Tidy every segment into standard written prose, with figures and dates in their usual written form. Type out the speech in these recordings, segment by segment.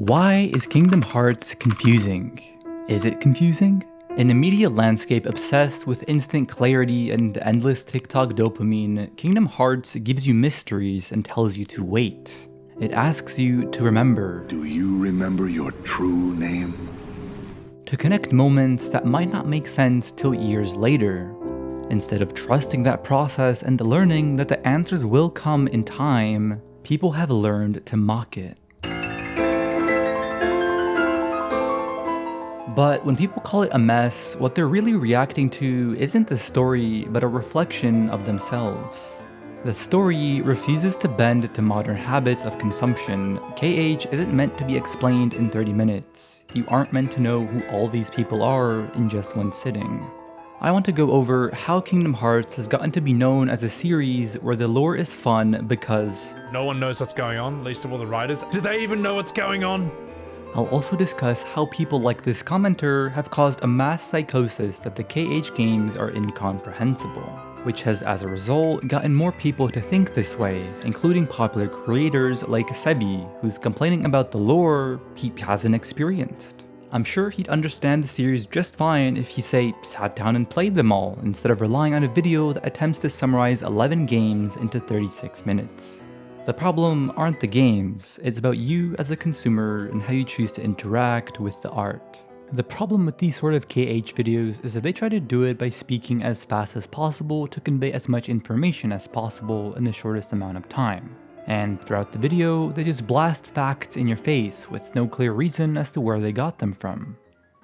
Why is Kingdom Hearts confusing? Is it confusing? In a media landscape obsessed with instant clarity and endless TikTok dopamine, Kingdom Hearts gives you mysteries and tells you to wait. It asks you to remember. Do you remember your true name? To connect moments that might not make sense till years later. Instead of trusting that process and learning that the answers will come in time, people have learned to mock it. But when people call it a mess, what they're really reacting to isn't the story, but a reflection of themselves. The story refuses to bend to modern habits of consumption. KH isn't meant to be explained in 30 minutes. You aren't meant to know who all these people are in just one sitting. I want to go over how Kingdom Hearts has gotten to be known as a series where the lore is fun because no one knows what's going on, least of all the writers. Do they even know what's going on? I'll also discuss how people like this commenter have caused a mass psychosis that the KH games are incomprehensible, which has as a result gotten more people to think this way, including popular creators like Sebi, who's complaining about the lore he hasn't experienced. I'm sure he'd understand the series just fine if he, say, sat down and played them all, instead of relying on a video that attempts to summarize 11 games into 36 minutes. The problem aren't the games, it's about you as a consumer and how you choose to interact with the art. The problem with these sort of KH videos is that they try to do it by speaking as fast as possible to convey as much information as possible in the shortest amount of time. And throughout the video, they just blast facts in your face with no clear reason as to where they got them from.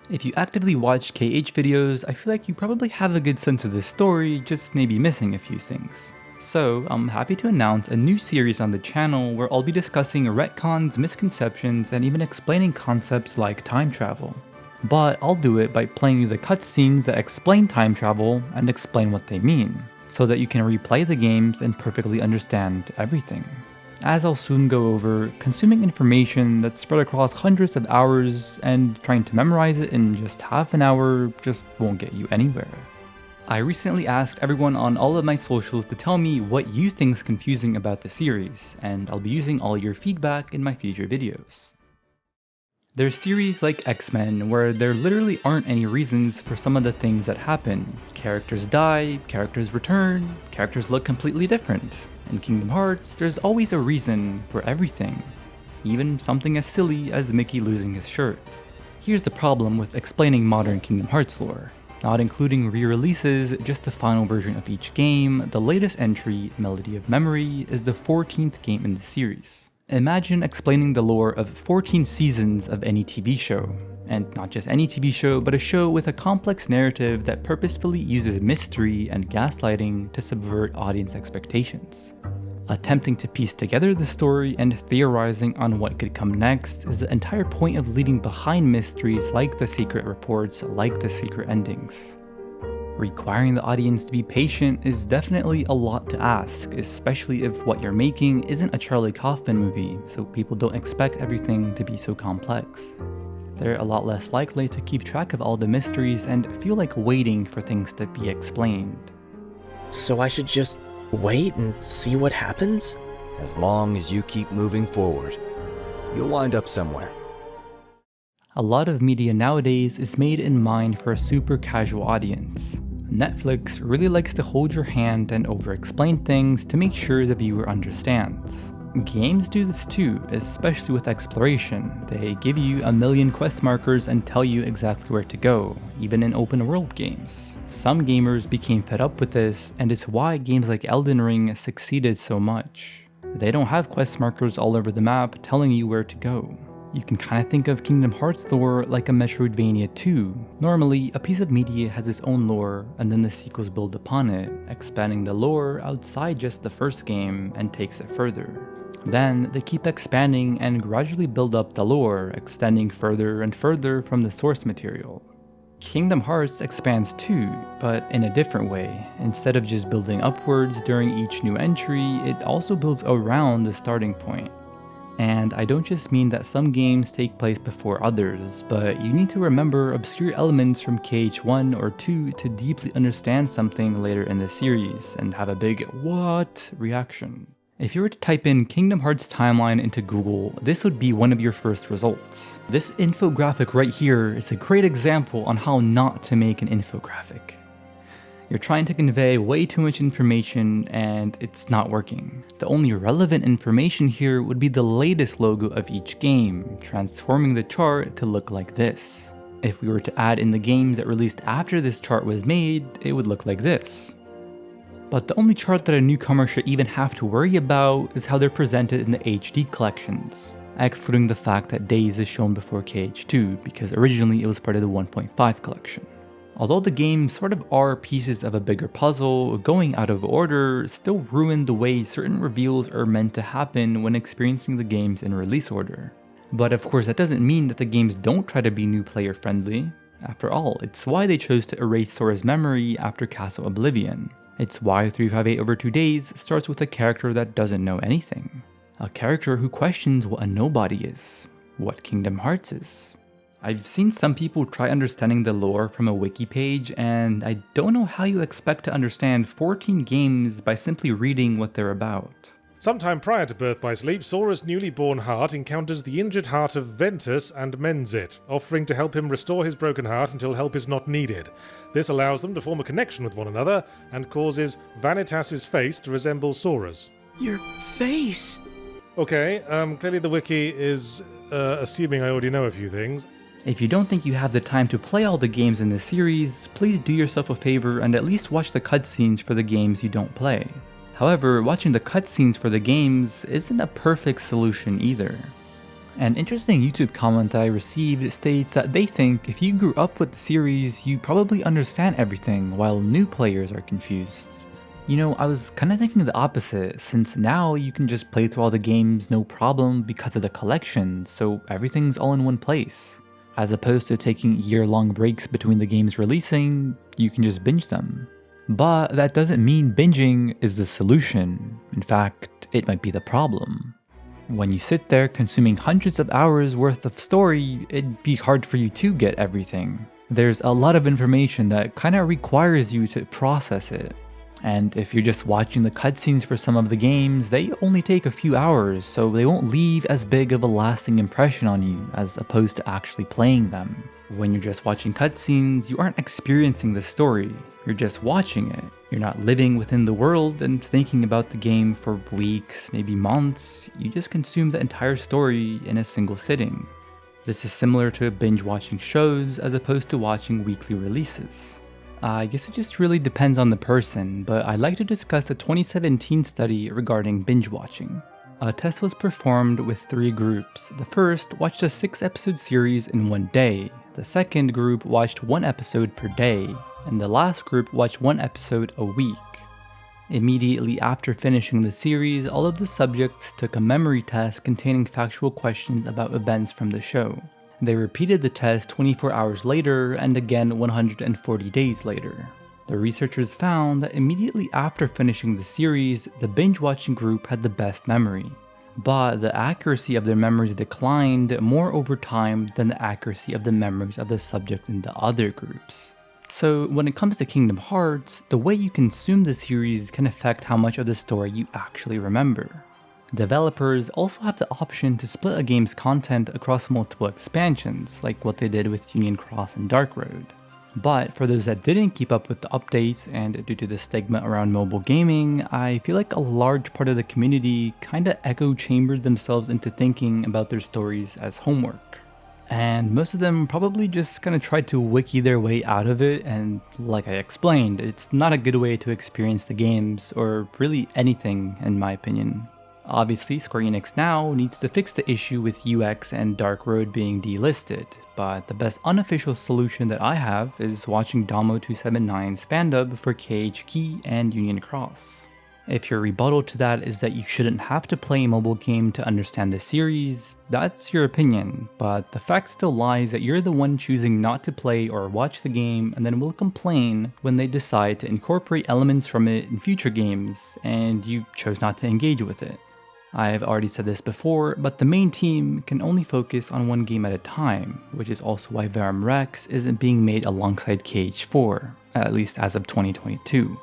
If you actively watch KH videos, I feel like you probably have a good sense of the story, just maybe missing a few things. So, I'm happy to announce a new series on the channel where I'll be discussing retcons, misconceptions, and even explaining concepts like time travel. But I'll do it by playing you the cutscenes that explain time travel and explain what they mean, so that you can replay the games and perfectly understand everything. As I'll soon go over, consuming information that's spread across hundreds of hours and trying to memorize it in just half an hour just won't get you anywhere. I recently asked everyone on all of my socials to tell me what you think's confusing about the series, and I'll be using all your feedback in my future videos. There's series like X-Men where there literally aren't any reasons for some of the things that happen. Characters die, characters return, characters look completely different. In Kingdom Hearts, there's always a reason for everything. Even something as silly as Mickey losing his shirt. Here's the problem with explaining modern Kingdom Hearts lore. Not including re-releases, just the final version of each game, the latest entry, Melody of Memory, is the 14th game in the series. Imagine explaining the lore of 14 seasons of any TV show. And not just any TV show, but a show with a complex narrative that purposefully uses mystery and gaslighting to subvert audience expectations. Attempting to piece together the story and theorizing on what could come next is the entire point of leaving behind mysteries like the secret reports, like the secret endings. Requiring the audience to be patient is definitely a lot to ask, especially if what you're making isn't a Charlie Kaufman movie, so people don't expect everything to be so complex. They're a lot less likely to keep track of all the mysteries and feel like waiting for things to be explained. So I should just wait and see what happens? As long as you keep moving forward, you'll wind up somewhere. A lot of media nowadays is made in mind for a super casual audience. Netflix really likes to hold your hand and over-explain things to make sure the viewer understands. Games do this too, especially with exploration. They give you a million quest markers and tell you exactly where to go, even in open world games. Some gamers became fed up with this, and it's why games like Elden Ring succeeded so much. They don't have quest markers all over the map telling you where to go. You can kinda think of Kingdom Hearts lore like a Metroidvania 2. Normally, a piece of media has its own lore, and then the sequels build upon it, expanding the lore outside just the first game and takes it further. Then, they keep expanding and gradually build up the lore, extending further and further from the source material. Kingdom Hearts expands too, but in a different way. Instead of just building upwards during each new entry, it also builds around the starting point. And I don't just mean that some games take place before others, but you need to remember obscure elements from KH1 or 2 to deeply understand something later in the series and have a big "what" reaction. If you were to type in Kingdom Hearts timeline into Google, this would be one of your first results. This infographic right here is a great example on how not to make an infographic. You're trying to convey way too much information and it's not working. The only relevant information here would be the latest logo of each game, transforming the chart to look like this. If we were to add in the games that released after this chart was made, it would look like this. But the only chart that a newcomer should even have to worry about is how they're presented in the HD collections, excluding the fact that Days is shown before KH2 because originally it was part of the 1.5 collection. Although the games sort of are pieces of a bigger puzzle, going out of order still ruined the way certain reveals are meant to happen when experiencing the games in release order. But of course that doesn't mean that the games don't try to be new player friendly. After all, it's why they chose to erase Sora's memory after Castle Oblivion. It's why 358 over 2 Days starts with a character that doesn't know anything. A character who questions what a nobody is, what Kingdom Hearts is. I've seen some people try understanding the lore from a wiki page, and I don't know how you expect to understand 14 games by simply reading what they're about. Sometime prior to Birth by Sleep, Sora's newly born heart encounters the injured heart of Ventus and mends it, offering to help him restore his broken heart until help is not needed. This allows them to form a connection with one another, and causes Vanitas's face to resemble Sora's. Your face! Okay, clearly the wiki is assuming I already know a few things. If you don't think you have the time to play all the games in the series, please do yourself a favor and at least watch the cutscenes for the games you don't play. However, watching the cutscenes for the games isn't a perfect solution either. An interesting YouTube comment that I received states that they think if you grew up with the series, you probably understand everything while new players are confused. You know, I was kinda thinking the opposite, since now you can just play through all the games no problem because of the collection, so everything's all in one place. As opposed to taking year-long breaks between the games releasing, you can just binge them. But that doesn't mean binging is the solution. In fact, it might be the problem. When you sit there consuming hundreds of hours worth of story, it'd be hard for you to get everything. There's a lot of information that kinda requires you to process it. And if you're just watching the cutscenes for some of the games, they only take a few hours, so they won't leave as big of a lasting impression on you as opposed to actually playing them. When you're just watching cutscenes, you aren't experiencing the story, you're just watching it. You're not living within the world and thinking about the game for weeks, maybe months, you just consume the entire story in a single sitting. This is similar to binge watching shows as opposed to watching weekly releases. I guess it just really depends on the person, but I'd like to discuss a 2017 study regarding binge watching. A test was performed with 3 groups. The first watched a 6-episode series in one day, the second group watched 1 episode per day, and the last group watched 1 episode a week. Immediately after finishing the series, all of the subjects took a memory test containing factual questions about events from the show. They repeated the test 24 hours later and again 140 days later. The researchers found that immediately after finishing the series, the binge-watching group had the best memory. But the accuracy of their memories declined more over time than the accuracy of the memories of the subject in the other groups. So when it comes to Kingdom Hearts, the way you consume the series can affect how much of the story you actually remember. Developers also have the option to split a game's content across multiple expansions, like what they did with Union Cross and Dark Road. But for those that didn't keep up with the updates and due to the stigma around mobile gaming, I feel like a large part of the community kinda echo chambered themselves into thinking about their stories as homework. And most of them probably just kinda tried to wiki their way out of it, and like I explained, it's not a good way to experience the games, or really anything in my opinion. Obviously, Square Enix now needs to fix the issue with UX and Dark Road being delisted, but the best unofficial solution that I have is watching Damo 279's fandub for KH Key and Union Cross. If your rebuttal to that is that you shouldn't have to play a mobile game to understand the series, that's your opinion, but the fact still lies that you're the one choosing not to play or watch the game and then will complain when they decide to incorporate elements from it in future games and you chose not to engage with it. I've already said this before, but the main team can only focus on one game at a time, which is also why Verum Rex isn't being made alongside KH4, at least as of 2022.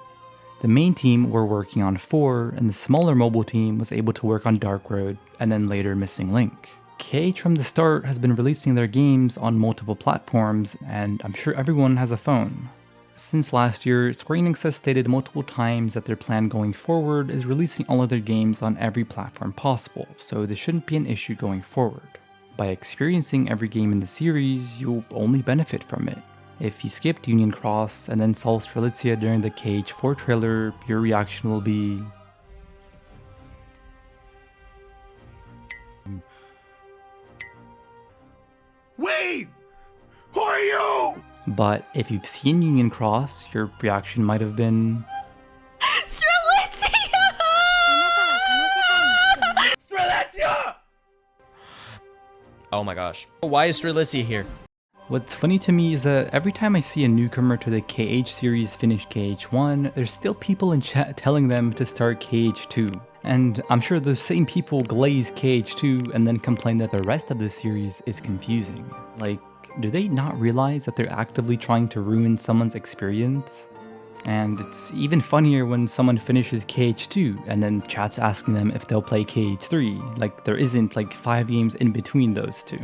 The main team were working on 4, and the smaller mobile team was able to work on Dark Road, and then later Missing Link. KH from the start has been releasing their games on multiple platforms, and I'm sure everyone has a phone. Since last year, Square Enix has stated multiple times that their plan going forward is releasing all of their games on every platform possible, so this shouldn't be an issue going forward. By experiencing every game in the series, you'll only benefit from it. If you skipped Union Cross and then saw Strelitzia during the KH4 trailer, your reaction will be... Wait! Who are you? But if you've seen Union Cross, your reaction might have been... Strelitzia! Strelitzia! Oh my gosh. Why is Strelitzia here? What's funny to me is that every time I see a newcomer to the KH series finish KH1, there's still people in chat telling them to start KH2. And I'm sure those same people glaze KH2 and then complain that the rest of the series is confusing. Like, do they not realize that they're actively trying to ruin someone's experience? And it's even funnier when someone finishes KH2 and then chat's asking them if they'll play KH3, like there isn't like 5 games in between those two.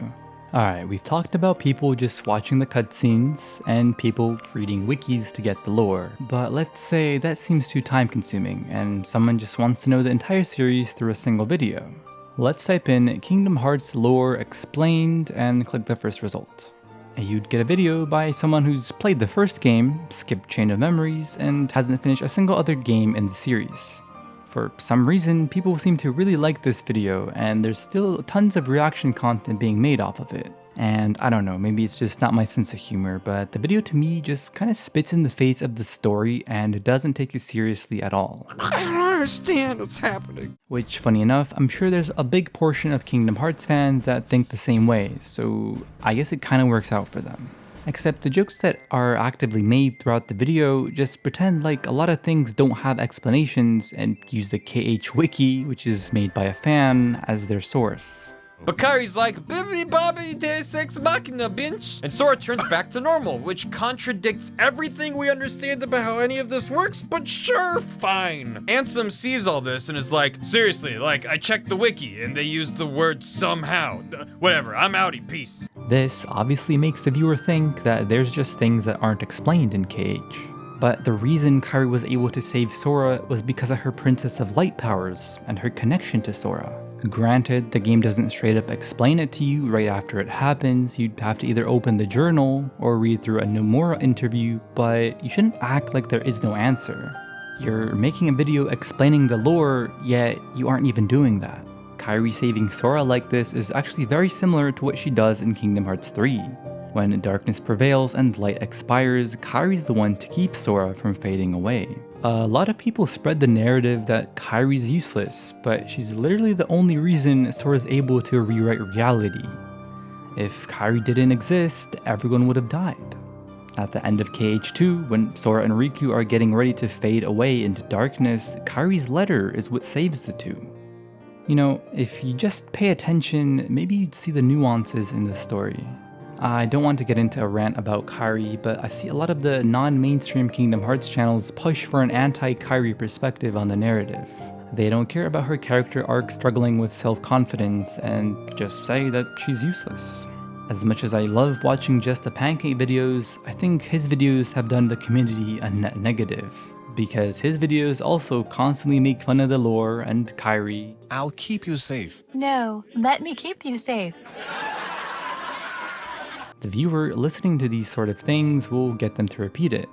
Alright, we've talked about people just watching the cutscenes and people reading wikis to get the lore, but let's say that seems too time consuming and someone just wants to know the entire series through a single video. Let's type in Kingdom Hearts lore explained and click the first result. And you'd get a video by someone who's played the first game, skipped Chain of Memories, and hasn't finished a single other game in the series. For some reason, people seem to really like this video, and there's still tons of reaction content being made off of it. And I don't know, maybe it's just not my sense of humor, but the video to me just kinda spits in the face of the story and it doesn't take it seriously at all. I don't understand what's happening. Which, funny enough, I'm sure there's a big portion of Kingdom Hearts fans that think the same way, so I guess it kinda works out for them. Except the jokes that are actively made throughout the video just pretend like a lot of things don't have explanations and use the KH Wiki, which is made by a fan, as their source. But Kairi's like, bibbidi bobbidi deus ex machina, bitch. And Sora turns back to normal, which contradicts everything we understand about how any of this works, but sure, fine. Ansem sees all this and is like, seriously, like, I checked the wiki and they used the word somehow. Whatever, I'm outie, peace. This obviously makes the viewer think that there's just things that aren't explained in KH. But the reason Kairi was able to save Sora was because of her Princess of Light powers and her connection to Sora. Granted, the game doesn't straight up explain it to you right after it happens, you'd have to either open the journal or read through a Nomura interview, but you shouldn't act like there is no answer. You're making a video explaining the lore, yet you aren't even doing that. Kairi saving Sora like this is actually very similar to what she does in Kingdom Hearts 3. When darkness prevails and light expires, Kairi's the one to keep Sora from fading away. A lot of people spread the narrative that Kairi's useless, but she's literally the only reason Sora's able to rewrite reality. If Kairi didn't exist, everyone would have died. At the end of KH2, when Sora and Riku are getting ready to fade away into darkness, Kairi's letter is what saves the two. You know, if you just pay attention, maybe you'd see the nuances in the story. I don't want to get into a rant about Kairi, but I see a lot of the non-mainstream Kingdom Hearts channels push for an anti-Kairi perspective on the narrative. They don't care about her character arc struggling with self-confidence and just say that she's useless. As much as I love watching Just a Pancake videos, I think his videos have done the community a net negative. Because his videos also constantly make fun of the lore and Kairi. I'll keep you safe. No, let me keep you safe. The viewer listening to these sort of things will get them to repeat it.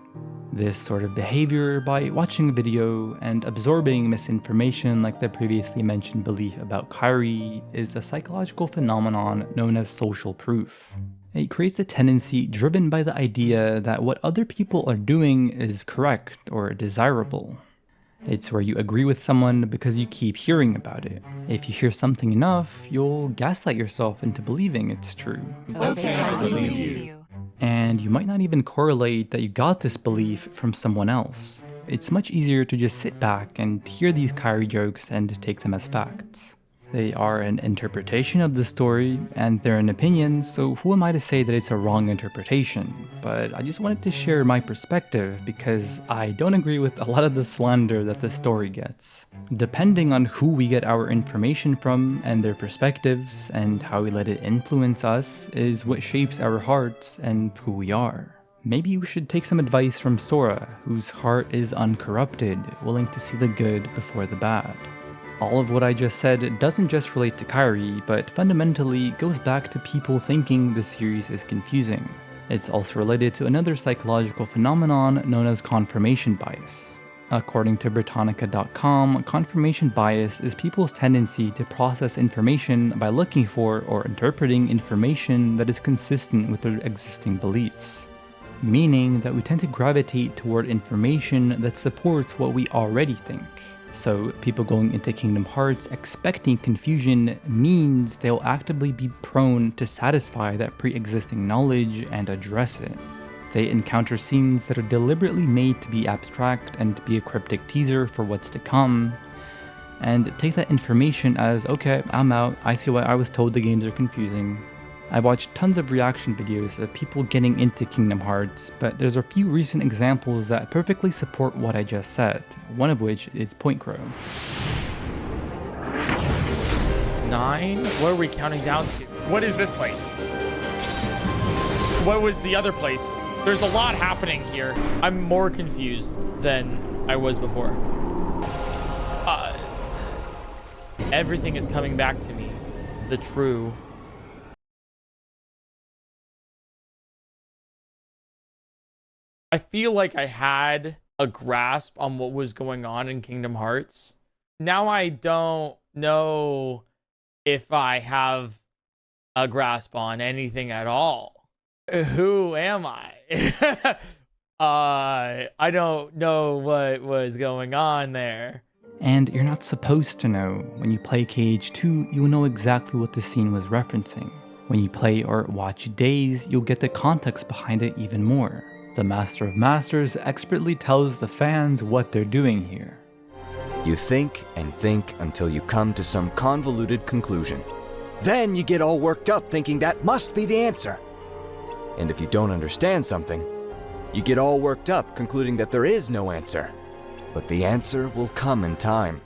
This sort of behavior, by watching a video and absorbing misinformation like the previously mentioned belief about Kairi, is a psychological phenomenon known as social proof. It creates a tendency driven by the idea that what other people are doing is correct or desirable. It's where you agree with someone because you keep hearing about it. If you hear something enough, you'll gaslight yourself into believing it's true. Okay, I believe you. And you might not even correlate that you got this belief from someone else. It's much easier to just sit back and hear these Kairi jokes and take them as facts. They are an interpretation of the story, and they're an opinion, so who am I to say that it's a wrong interpretation? But I just wanted to share my perspective because I don't agree with a lot of the slander that the story gets. Depending on who we get our information from and their perspectives and how we let it influence us is what shapes our hearts and who we are. Maybe we should take some advice from Sora, whose heart is uncorrupted, willing to see the good before the bad. All of what I just said doesn't just relate to Kairi, but fundamentally goes back to people thinking the series is confusing. It's also related to another psychological phenomenon known as confirmation bias. According to Britannica.com, confirmation bias is people's tendency to process information by looking for or interpreting information that is consistent with their existing beliefs. Meaning that we tend to gravitate toward information that supports what we already think. So people going into Kingdom Hearts expecting confusion means they'll actively be prone to satisfy that pre-existing knowledge and address it. They encounter scenes that are deliberately made to be abstract and to be a cryptic teaser for what's to come, and take that information as, okay, I'm out, I see why I was told the games are confusing. I watched tons of reaction videos of people getting into Kingdom Hearts, but there's a few recent examples that perfectly support what I just said, one of which is Point Crow. 9? What are we counting down to? What is this place? What was the other place? There's a lot happening here. I'm more confused than I was before. Everything is coming back to me. The true. I feel like I had a grasp on what was going on in Kingdom Hearts. Now I don't know if I have a grasp on anything at all. Who am I? I don't know what was going on there. And you're not supposed to know. When you play KH2, you'll know exactly what the scene was referencing. When you play or watch Days, you'll get the context behind it even more. The Master of Masters expertly tells the fans what they're doing here. You think and think until you come to some convoluted conclusion. Then you get all worked up thinking that must be the answer. And if you don't understand something, you get all worked up concluding that there is no answer. But the answer will come in time.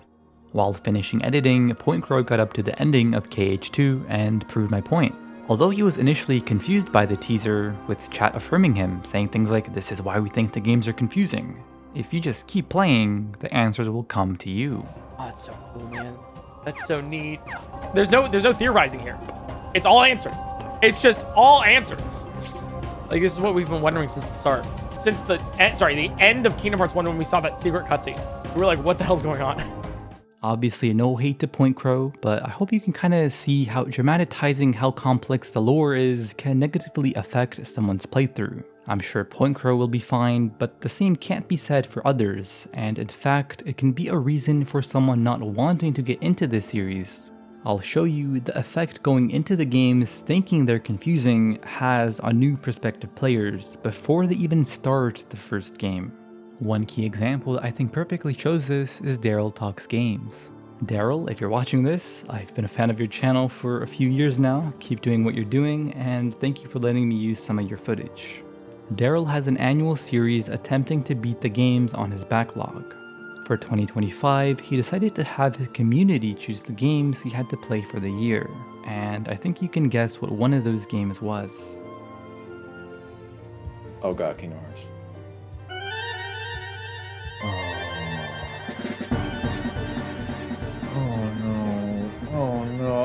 While finishing editing, Point Crow got up to the ending of KH2 and proved my point. Although he was initially confused by the teaser, with chat affirming him, saying things like, "This is why we think the games are confusing. If you just keep playing, the answers will come to you." Oh, that's so cool, man. That's so neat. There's no theorizing here. It's all answers. It's just all answers. Like, this is what we've been wondering since the start. Since the end of Kingdom Hearts 1 when we saw that secret cutscene. We were like, what the hell's going on? Obviously no hate to Point Crow, but I hope you can kind of see how dramatizing how complex the lore is can negatively affect someone's playthrough. I'm sure Point Crow will be fine, but the same can't be said for others, and in fact, it can be a reason for someone not wanting to get into this series. I'll show you the effect going into the games thinking they're confusing has on new prospective players before they even start the first game. One key example that I think perfectly shows this is Daryl Talks Games. Daryl, if you're watching this, I've been a fan of your channel for a few years now. Keep doing what you're doing, and thank you for letting me use some of your footage. Daryl has an annual series attempting to beat the games on his backlog. For 2025, he decided to have his community choose the games he had to play for the year, and I think you can guess what one of those games was. Oh god, Kingdom Hearts.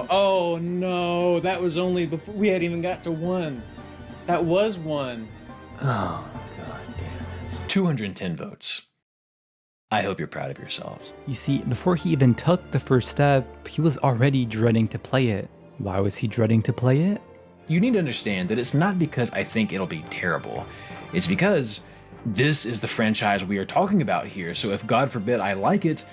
Oh no, that was only before we had even got to 1. That was 1. Oh, god damn it. 210 votes. I hope you're proud of yourselves. You see, before he even took the first step, he was already dreading to play it. Why was he dreading to play it? You need to understand that it's not because I think it'll be terrible. It's because this is the franchise we are talking about here, so if God forbid I like it,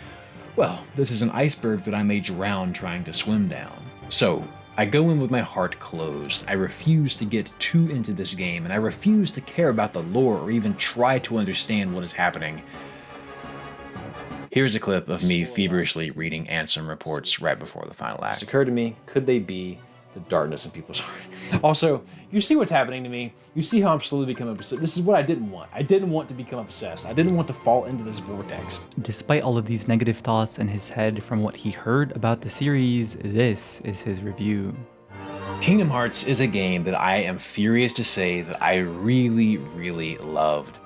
well, this is an iceberg that I may drown trying to swim down. So, I go in with my heart closed. I refuse to get too into this game, and I refuse to care about the lore or even try to understand what is happening. Here's a clip of me feverishly reading Ansem reports right before the final act. It occurred to me, could they be the darkness in people's heart? Also, you see what's happening to me. You see how I'm slowly becoming obsessed. This is what I didn't want. I didn't want to become obsessed. I didn't want to fall into this vortex. Despite all of these negative thoughts in his head from what he heard about the series, this is his review. Kingdom Hearts is a game that I am furious to say that I really, really loved.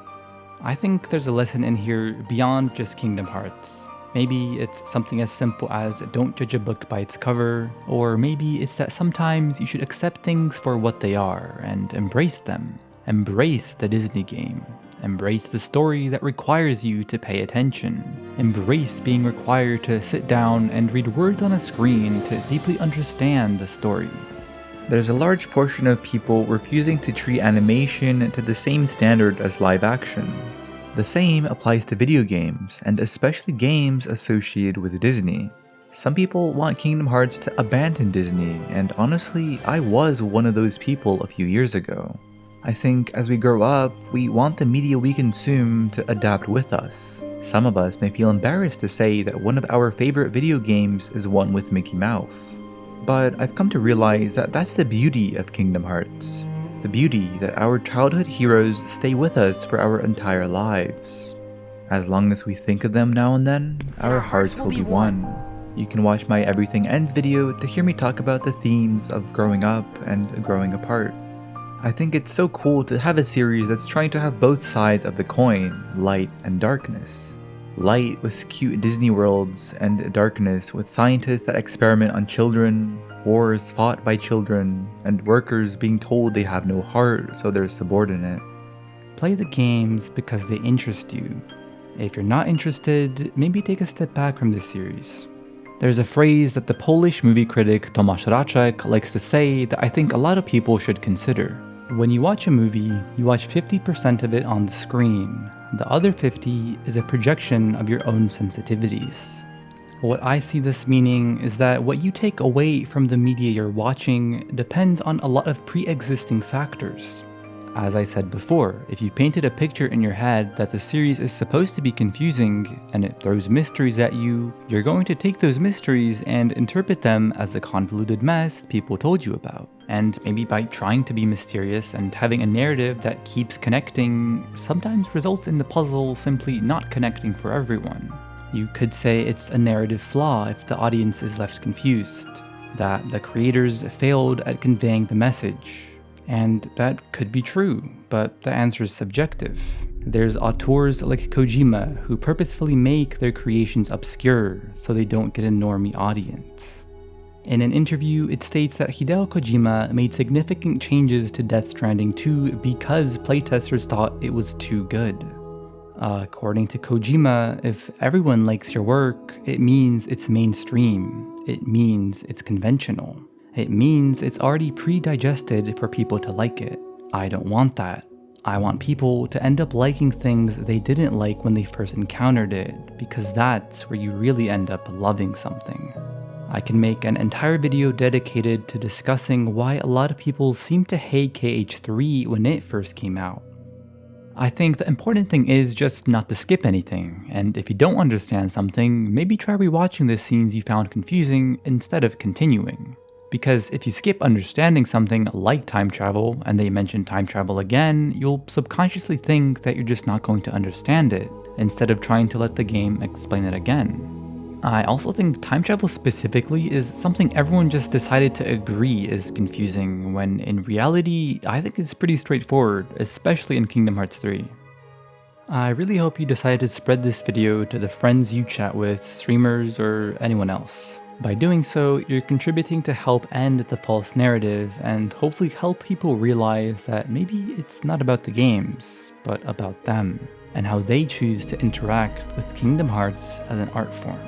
I think there's a lesson in here beyond just Kingdom Hearts. Maybe it's something as simple as don't judge a book by its cover, or maybe it's that sometimes you should accept things for what they are and embrace them. Embrace the Disney game. Embrace the story that requires you to pay attention. Embrace being required to sit down and read words on a screen to deeply understand the story. There's a large portion of people refusing to treat animation to the same standard as live action. The same applies to video games, and especially games associated with Disney. Some people want Kingdom Hearts to abandon Disney, and honestly, I was one of those people a few years ago. I think as we grow up, we want the media we consume to adapt with us. Some of us may feel embarrassed to say that one of our favorite video games is one with Mickey Mouse. But I've come to realize that that's the beauty of Kingdom Hearts. The beauty that our childhood heroes stay with us for our entire lives. As long as we think of them now and then, our hearts will be one. You can watch my Everything Ends video to hear me talk about the themes of growing up and growing apart. I think it's so cool to have a series that's trying to have both sides of the coin, light and darkness. Light with cute Disney worlds, and darkness with scientists that experiment on children, wars fought by children, and workers being told they have no heart so they're subordinate. Play the games because they interest you. If you're not interested, maybe take a step back from this series. There's a phrase that the Polish movie critic Tomasz Raczek likes to say that I think a lot of people should consider. When you watch a movie, you watch 50% of it on the screen. The other 50 is a projection of your own sensitivities. What I see this meaning is that what you take away from the media you're watching depends on a lot of pre-existing factors. As I said before, if you painted a picture in your head that the series is supposed to be confusing and it throws mysteries at you, you're going to take those mysteries and interpret them as the convoluted mess people told you about. And maybe by trying to be mysterious and having a narrative that keeps connecting, sometimes results in the puzzle simply not connecting for everyone. You could say it's a narrative flaw if the audience is left confused, that the creators failed at conveying the message. And that could be true, but the answer is subjective. There's auteurs like Kojima who purposefully make their creations obscure so they don't get a normie audience. In an interview, it states that Hideo Kojima made significant changes to Death Stranding 2 because playtesters thought it was too good. According to Kojima, if everyone likes your work, it means it's mainstream. It means it's conventional. It means it's already pre-digested for people to like it. I don't want that. I want people to end up liking things they didn't like when they first encountered it, because that's where you really end up loving something. I can make an entire video dedicated to discussing why a lot of people seem to hate KH3 when it first came out. I think the important thing is just not to skip anything, and if you don't understand something, maybe try rewatching the scenes you found confusing instead of continuing. Because if you skip understanding something like time travel, and they mention time travel again, you'll subconsciously think that you're just not going to understand it, instead of trying to let the game explain it again. I also think time travel specifically is something everyone just decided to agree is confusing, when in reality, I think it's pretty straightforward, especially in Kingdom Hearts 3. I really hope you decided to spread this video to the friends you chat with, streamers, or anyone else. By doing so, you're contributing to help end the false narrative and hopefully help people realize that maybe it's not about the games, but about them, and how they choose to interact with Kingdom Hearts as an art form.